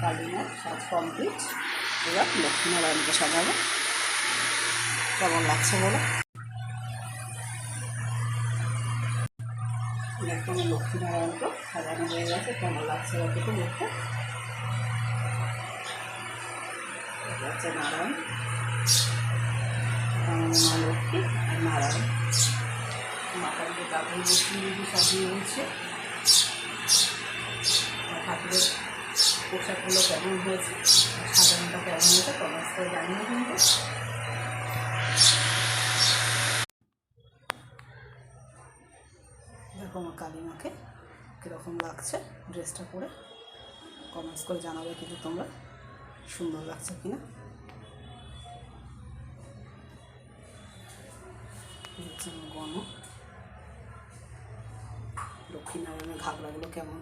কালী মার সাজ কমপ্লিট। এবার লক্ষ্মীনারায়ণকে সাজাবো। কেমন লাগছে বলো? এখন লক্ষ্মীনারায়ণকে সাজানো হয়ে গেছে। কেমন লাগছে ওটুকু দেখতে? হচ্ছে নারায়ণ, মা লক্ষ্মী আর নারায়ণ। মাথার যে কাপড় লক্ষ্মী সাজিয়ে রয়েছে। ঠাকুরের পোশাকগুলো কেমন হয়েছে, সাজানোটা কেমন হয়েছে কমেন্টস করে জানিয়ে কিন্তু। দেখো আমার কালিমাকে কীরকম লাগছে ড্রেসটা পরে, কমেন্টস করে জানাবে কিন্তু তোমরা সুন্দর লাগছে কিনা। গণ লক্ষ্মীনারায়ণের ঘাগরাগুলো কেমন